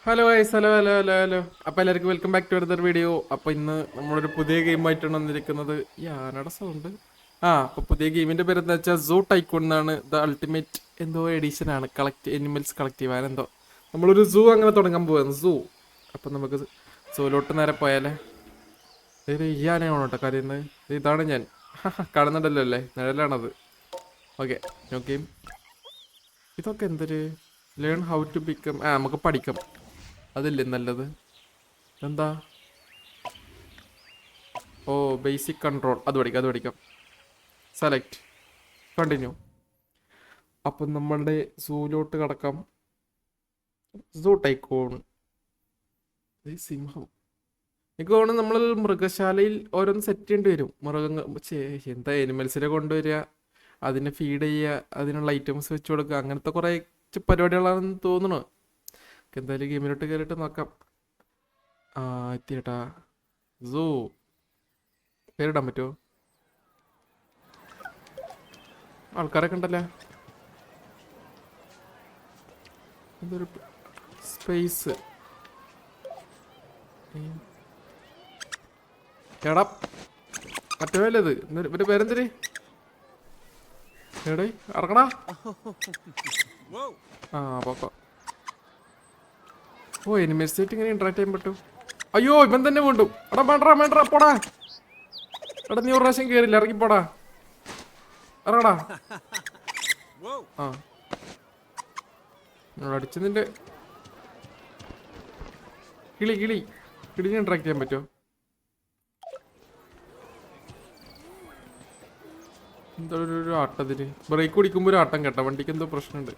Hello guys, hello hello hello hello. അപ്പോൾ എല്ലാവർക്കും welcome back to another video. അപ്പോൾ ഇന്ന് നമ്മളൊരു പുതിയ ഗെയിമായിട്ടാണ് വന്നിരിക്കുന്നത്. ഈ ആനയുടെ സൗണ്ട്. അപ്പോൾ പുതിയ ഗെയിമിൻ്റെ പേര് എന്താ വെച്ചാൽ സൂ ടൈക്കൂൺ എന്നാണ്. ദ അൾട്ടിമേറ്റ് എന്തോ എഡിഷൻ ആണ്. എനിമൽസ് കളക്ട് ചെയ്യാൻ എന്തോ നമ്മളൊരു സൂ അങ്ങനെ തുടങ്ങാൻ പോവാണ്. സൂ. അപ്പം നമുക്ക് സൂലോട്ട് നേരെ പോയാലേ. ഈ ആനയാണോ കേട്ടോ കരയുന്നത്? ഇതാണ് ഞാൻ. കാണുന്നുണ്ടല്ലോ അല്ലേ, നിഴലാണത്. ഓക്കെ, നോക്കിയും ഇതൊക്കെ എന്തൊരു ലേൺ ഹൗ ടു ബിക്കം. നമുക്ക് പഠിക്കാം. അതില്ലേ നല്ലത്? എന്താ? ഓ, ബേസിക് കൺട്രോൾ. അത് പഠിക്കാം. Select, continue. അപ്പം നമ്മളുടെ സൂലോട്ട് കടക്കാം. സൂ ടൈക്കൂൺ. സിംഹം. എനിക്ക് തോന്നുന്നു നമ്മൾ മൃഗശാലയിൽ ഓരോന്ന് സെറ്റ് ചെയ്യേണ്ടി വരും. മൃഗങ്ങൾ എന്താ എനിമൽസിനെ കൊണ്ടുവരിക, അതിനെ ഫീഡ് ചെയ്യുക, അതിനുള്ള ഐറ്റംസ് വെച്ച് കൊടുക്കുക, അങ്ങനത്തെ കുറേ പരിപാടികളാണെന്ന് തോന്നുന്നു. എന്തായാലും ഗെയിമിലോട്ട് കയറിയിട്ട് നോക്കാം. എത്തിയേട്ടാ. സൂ പേരിടാൻ പറ്റുമോ? ആൾക്കാരൊക്കെ ഉണ്ടല്ലേ. എന്തൊരു സ്പേസ്. എടാ മറ്റേ ഇത് ഇവന്റെ പേരെന്തിന്? എടേ ഇറങ്ങടാ. പോക്കോ. ഓ, എനിമേഴ്സായിട്ട് ഇങ്ങനെ ഇന്ററാക്ട് ചെയ്യാൻ പറ്റും. അയ്യോ, ഇവൻ തന്നെ വീണ്ടും. എടാ വേണ്ട പോടാ. എടാ നീ ഒരു പ്രാവശ്യം കയറില്ല, ഇറങ്ങിപ്പോടാ. ഇറങ്ങടാ. അടിച്ച് നിന്റെ കിളിനെ ഇന്ററാക്ട് ചെയ്യാൻ പറ്റുമോ? എന്തോ ഒരു ആട്ടത്തിന് ബ്രേക്ക് പിടിക്കുമ്പോൾ ഒരു ആട്ടം കേട്ടോ. വണ്ടിക്ക് എന്തോ പ്രശ്നമുണ്ട്.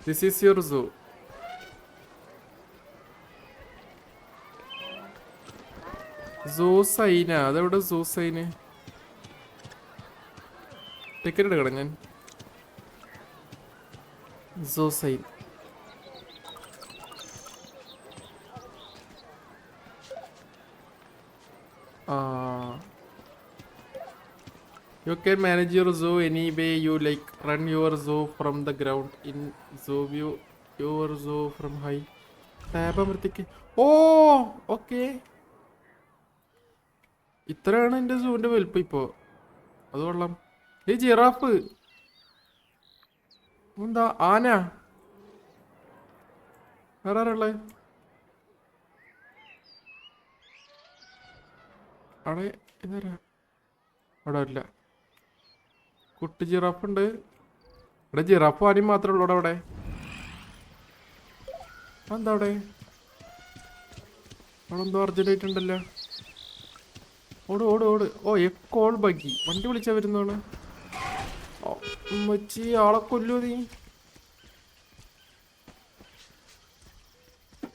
ദിസ് ഈസ് യുവർ സൂ. സൂസൈന. അതെവിടെ സൂസൈന്? ടിക്കറ്റ് എടുക്കണം ഞാൻ. സൂസൈൻ. You can manage your zoo any way you like. Run your zoo from the ground. In zoo view your zoo from high. Tab അമർത്തിക്ക്. ഓ, ഓക്കെ. ഇത്രയാണ് എൻ്റെ സൂവിൻ്റെ വലുപ്പം ഇപ്പോൾ. അത് കൊള്ളാം. ഈ ജിറാഫ് എന്താ? ആന. വേറെ ആരുള്ളേ അവിടെ? ഇതാരാ? അവിടെ ഇല്ല. കുട്ടി ജിറാഫ് ഉണ്ട് ഇവിടെ. ജിറാഫ് ആനയും മാത്രമേ ഉള്ളൂ അവിടെ. എന്താ അവിടെ എന്തോ അർജന്റായിട്ടുണ്ടല്ലോ. ഓട്. ഓ, കോൾ ബഗ്ഗി. വണ്ടി വിളിച്ചാ വരുന്നോള്. മച്ചി ആളെ കൊല്ലു നീ.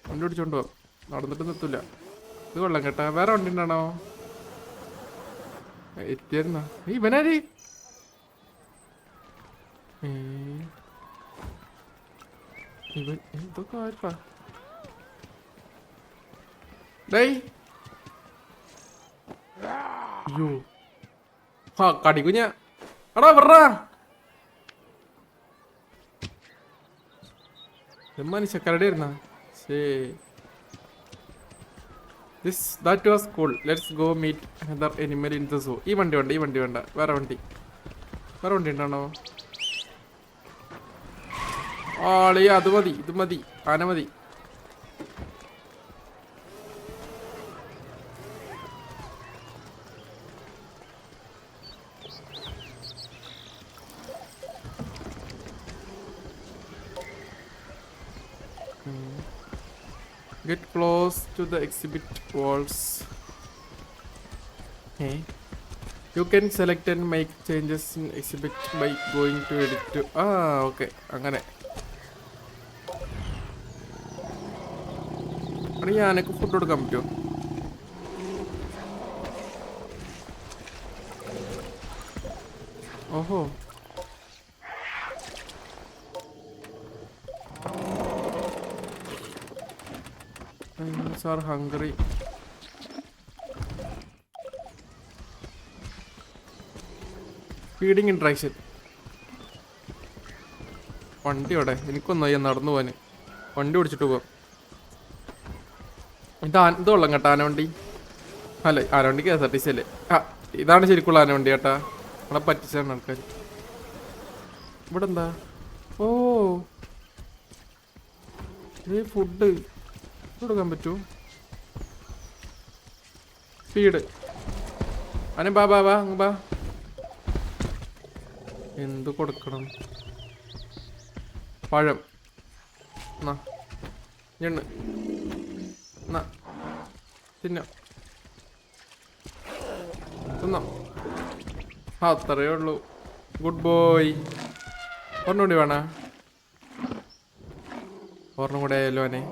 വണ്ടി പിടിച്ചോണ്ട് പോ. നടന്നിട്ട് നിർത്തില്ല. ഇത് കൊള്ളാം കേട്ടാ. വേറെ വണ്ടി ഉണ്ടാണോ? എത്തിയായിരുന്ന ഇവനാര്? ഇവൻ എന്തൊക്കെ ആർക്കാ? ഡേയ്, അയ്യോ. കടിക്കുഞ്ഞ. എടാ വെറാ. മനുഷ്യക്കരടെ ഇരുന്ന. That was cool. Let's go meet another animal in the zoo. ഈ വണ്ടി വേണ്ട. വേറെ വണ്ടി ഉണ്ടാണോ? ആളിയ അത് മതി. ഇത് മതി. ആന മതി. Get close to the exhibit walls. You can select and make changes in exhibit by going to edit to. Okay. അങ്ങനെ. അവിടെ ഞാനൊക്കെ ഫുഡ് കൊടുക്കാൻ പറ്റുമോ? ഓഹോ. Are hungry. Feeding interaction. വണ്ടി അവിടെ. എനിക്കൊന്നായി നടന്നു പോവാന്. വണ്ടി ഓടിച്ചിട്ട് പോവാം. ഇത് കൊള്ളാം കേട്ടോ ആനവണ്ടി. അല്ലേ ആനവണ്ടി KSRTC അല്ലേ? ആ ഇതാണ് ശരിക്കുള്ള ആനവണ്ടി കേട്ടാ. നമ്മളെ പറ്റിച്ചാണ് ആൾക്കാർ. ഇവിടെ എന്താ? ഓ ഫുഡ് കൊടുക്കാൻ പറ്റൂ? ഫീഡ് അനെ ബാ ബാ ബാ ബാ. എന്ത് കൊടുക്കണം? പഴം ഞണ്ണ് തിന്നോ തിന്നോ. അത്രയേ ഉള്ളൂ. Good boy. ഒരെണ്ണം കൂടി വേണ? ഒരെണ്ണം കൂടെ ആയാലോ അനെ?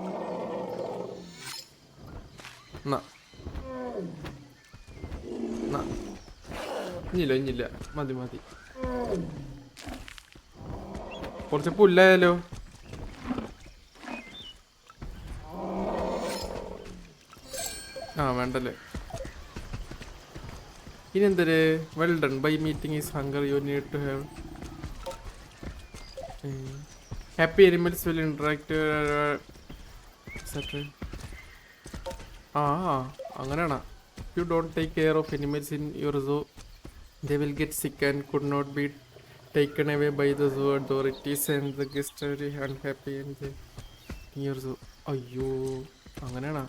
ഇഞ്ഞില്ല മതി മതി. കുറച്ച് പുല്ലായാലോ? വേണ്ടല്ലേ. ഇനി എന്തൊരു well done by meeting is hunger you need to have happy animals will interact. അങ്ങനെയാണോ? You don't take care of animals in your zoo they will get sick and could not be taken away by the zoo authorities and the guests are very unhappy and they near zoo. അയ്യോ അങ്ങനെയാണോ?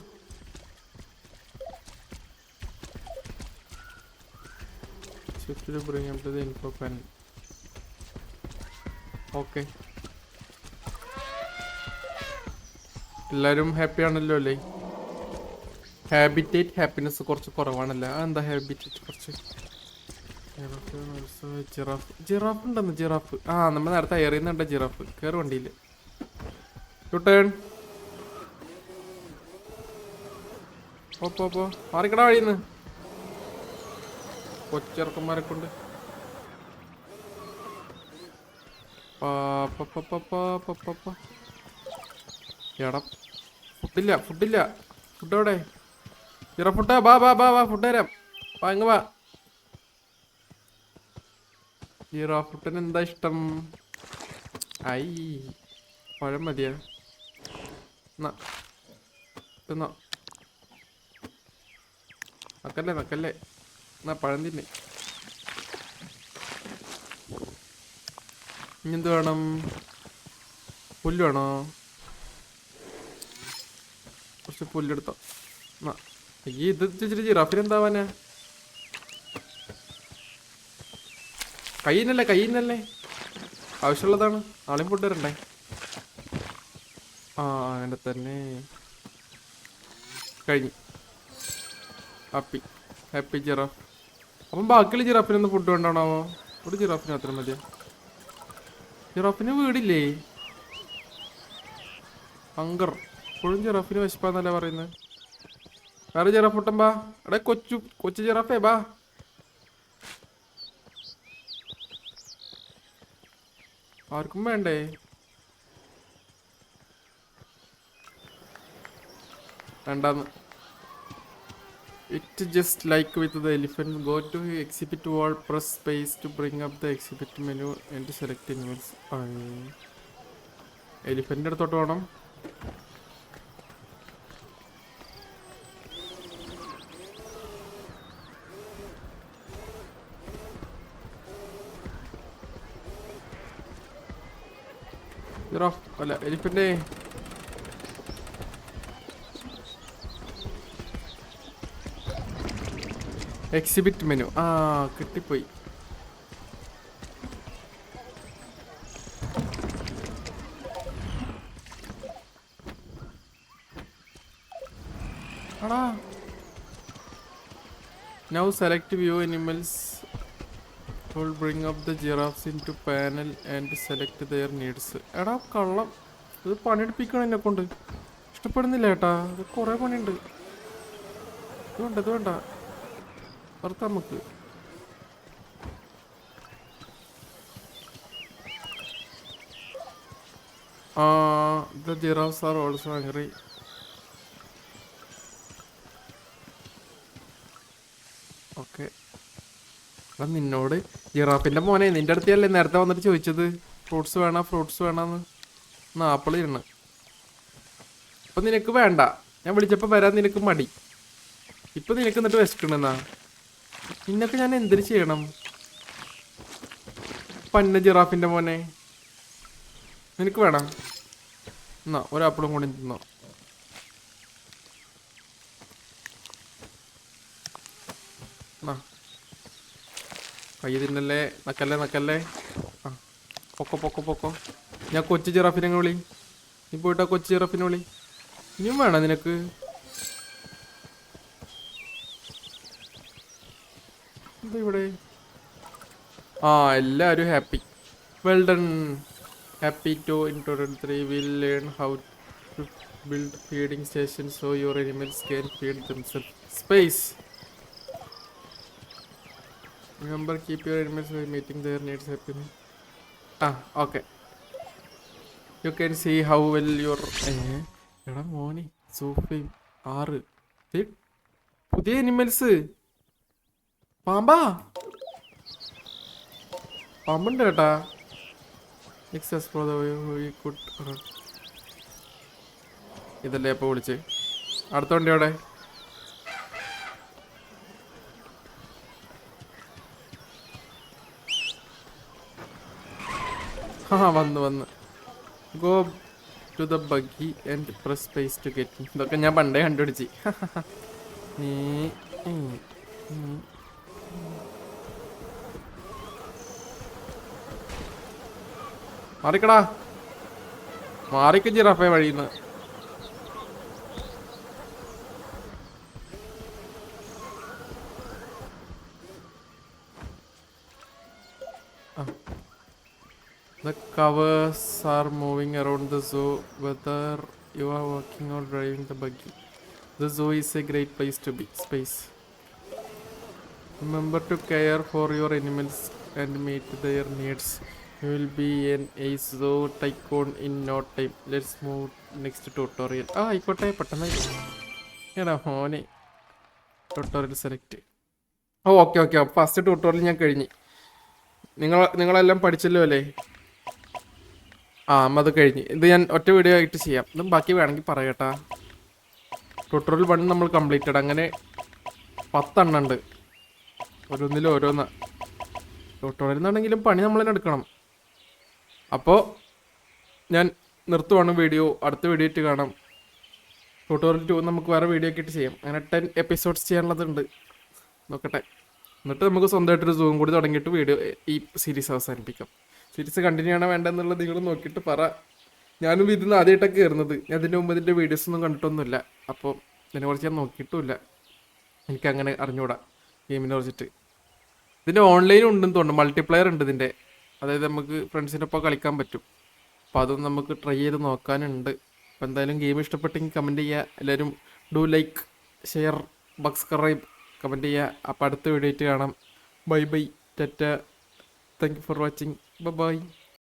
to bring up to the info panel. Okay എല്ലാവരും happy ആണല്ലോ അല്ലേ? Habitat happiness കുറച്ച് കുറവാണല്ലോ. എന്താ habitat കുറച്ച്? Giraffe ഉണ്ടെന്ന്. ജിറാഫ് നമ്മൾ നേരത്തെ എറിയുന്നുണ്ട്. ജിറാഫ് കയറി വണ്ടിയിൽ. U turn. ഓപ്പോ മാറിക്കട വഴിന്ന്. കൊച്ചിറക്കന്മാരെ കൊണ്ട് എടാ ഫുഡില്ല. ഫുഡ് എവിടെ? ജിറാഫുട്ടാ ബാ ബാ ബാ ബാ ഫുഡ് തരാം. വാ ഇങ്ങ് വാ. ജിറാഫുട്ടന് എന്താ ഇഷ്ടം? പഴം മതിയാ? തിന്നോ. നക്കല്ലേ എന്നാ പഴം തിന്നെ. ഇനിയെന്ത് വേണം? പുല്ല് വേണോ? കുറച്ച് പുല്ലെടുത്തോ. ഇത് ഇച്ചിരി ജിറാഫിന് എന്താവാനാ? കയ്യിന്നല്ലേ ആവശ്യമുള്ളതാണ്. ആളെയും ഫുഡ് തരണ്ടേ? അങ്ങനെ തന്നെ കഴിഞ്ഞു. Happy giraffe. അപ്പം ബാക്കിയുള്ള ജിറാഫിനൊന്നും ഫുഡ് വേണ്ടാണാവോ? ഒരു ജിറാഫിന് അത്ര മതിയോ? ജിറാഫിന് വീടില്ലേ? ഹങ്കർ. ഇപ്പോഴും ജിറാഫിന് വിശപ്പാന്നല്ലേ പറയുന്നത്. വേറെ ജിറാഫുട്ടൻ ബാ. എടാ കൊച്ചു ജിറാഫേ ബാ. ആർക്കും വേണ്ടേ? വേണ്ടാന്ന്. It just like with the elephant. Go to exhibit wall, press space to bring up the exhibit menu and select animals. എലിഫന്റിന്റെ അടുത്തോട്ട് വേണം. അല്ല എലിഫന്റ്. എക്സിബിറ്റ് മെനു കിട്ടിപ്പോയി. Now select view animals. Will bring up the giraffes into panel and select their needs. എടാ കള്ളം. ഇത് പണിയെടുപ്പിക്കണം എന്നെ കൊണ്ട്. ഇഷ്ടപ്പെടുന്നില്ല ഏട്ടാ. ഇത് കുറെ പണിയുണ്ട്. ഇത് വേണ്ട പുറത്ത് നമുക്ക്. The giraffes are also hungry. Okay. അപ്പം നിന്നോട് ജിറാഫിൻ്റെ മോനെ നിൻ്റെ അടുത്തല്ലേ നേരത്തെ വന്നിട്ട് ചോദിച്ചത് ഫ്രൂട്ട്സ് വേണമെന്ന്. ആപ്പിൾ ഇരുന്ന്. അപ്പം നിനക്ക് വേണ്ട. ഞാൻ വിളിച്ചപ്പോൾ വരാൻ നിനക്ക് മടി. ഇപ്പൊ നിനക്ക് എന്നിട്ട് വിശക്കണെന്നാ. നിന്നൊക്കെ ഞാൻ എന്തിനു ചെയ്യണം? പന്ന ജിറാഫിന്റെ മോനെ, നിനക്ക് വേണം എന്നാ ഒരാപ്പിളും കൂടി തിന്നോ. കൈ തിന്നല്ലേ, നക്കല്ലേ. ആ പൊക്കോ. ഞാൻ കൊച്ചു ജിറാഫിനെ വിളി. നീ പോയിട്ടാ കൊച്ചു ജിറാഫിനെ വിളി. ഇനിയും വേണം നിനക്ക്? എന്താ ഇവിടെ? ആ എല്ലാവരും happy. Well done. Happy to in 3 will learn how to build feeding station so your animals can feed themselves. Space. Remember, keep your animals by meeting their needs happily. Okay. You can see how well your... എടാ മോനെ, സോഫയും 6. പുതിയ animals. പാമ്പുണ്ട് കേട്ടാ. ഇതല്ലേ ഇപ്പൊ വിളിച്ച്. അടുത്ത വണ്ടി അവിടെ. വന്ന് go to the buggy and press space to get. ഇതൊക്കെ ഞാൻ പണ്ടേ കണ്ടുപിടിച്ച്. മാറിക്കടാ, മാറിക്ക ജിറാഫേ വഴിന്ന്. The covers are moving around the zoo whether you are walking or driving the buggy. The zoo is a great place to be. Space. Remember to care for your animals and meet their needs. You will be an ace zoo tycoon in no time. Let's move next tutorial. ആയിക്കോട്ടെ, പെട്ടെന്ന് എടാ മോനെ. Tutorial select. Okay. First tutorial ഞാൻ കഴിഞ്ഞ്. നിങ്ങളെല്ലാം പഠിച്ചല്ലോ അല്ലേ? അത് കഴിഞ്ഞ്. ഇത് ഞാൻ ഒറ്റ വീഡിയോ ആയിട്ട് ചെയ്യാം. ഇതും ബാക്കി വേണമെങ്കിൽ പറയട്ടാ. ട്യൂട്ടോറിയൽ 1 നമ്മൾ കംപ്ലീറ്റഡ്. അങ്ങനെ 10 എണ്ണം ഉണ്ട്. ഓരോന്നിലും ഓരോന്ന്. ട്യൂട്ടോറിയൽ എന്നാണെങ്കിലും പണി നമ്മൾ തന്നെ എടുക്കണം. അപ്പോൾ ഞാൻ നിർത്തുവാണ് വീഡിയോ. അടുത്ത വീഡിയോ ആയിട്ട് കാണാം. ട്യൂട്ടോറിയൽ 2 നമുക്ക് വേറെ വീഡിയോ ഒക്കെ ആയിട്ട് ചെയ്യാം. അങ്ങനെ 10 എപ്പിസോഡ്സ് ചെയ്യാനുള്ളതുണ്ട്. നോക്കട്ടെ. എന്നിട്ട് നമുക്ക് സ്വന്തമായിട്ടൊരു സൂം കൂടി തുടങ്ങിയിട്ട് വീഡിയോ ഈ സീരീസ് അവസാനിപ്പിക്കാം. സീരീസ് കണ്ടിന്യൂ ചെയ്യണോ വേണ്ടെന്നുള്ളത് നിങ്ങൾ നോക്കിയിട്ട് പറ. ഞാനും ഇതിന്ന് ആദ്യമായിട്ടൊക്കെ കയറുന്നത്. ഞാൻ ഇതിൻ്റെ മുമ്പ് ഇതിൻ്റെ വീഡിയോസൊന്നും കണ്ടിട്ടൊന്നുമില്ല. അപ്പോൾ ഇതിനെക്കുറിച്ച് ഞാൻ നോക്കിയിട്ടുമില്ല. എനിക്കങ്ങനെ അറിഞ്ഞുകൂടാ ഗെയിമിനെ കുറിച്ചിട്ട്. ഇതിൻ്റെ ഓൺലൈനും ഉണ്ടെന്ന് തോന്നുന്നു. മൾട്ടിപ്ലെയർ ഉണ്ട് ഇതിൻ്റെ. അതായത് നമുക്ക് ഫ്രണ്ട്സിൻ്റെ ഒപ്പം കളിക്കാൻ പറ്റും. അപ്പോൾ അതൊന്നും നമുക്ക് ട്രൈ ചെയ്ത് നോക്കാനുണ്ട്. അപ്പോൾ എന്തായാലും ഗെയിം ഇഷ്ടപ്പെട്ടെങ്കിൽ കമൻറ്റ് ചെയ്യുക. എല്ലാവരും do like, share, subscribe, comment ചെയ്യുക. അപ്പോൾ അടുത്ത വീഡിയോ ആയിട്ട് കാണാം. Bye tata. Thank you for watching. Bye bye.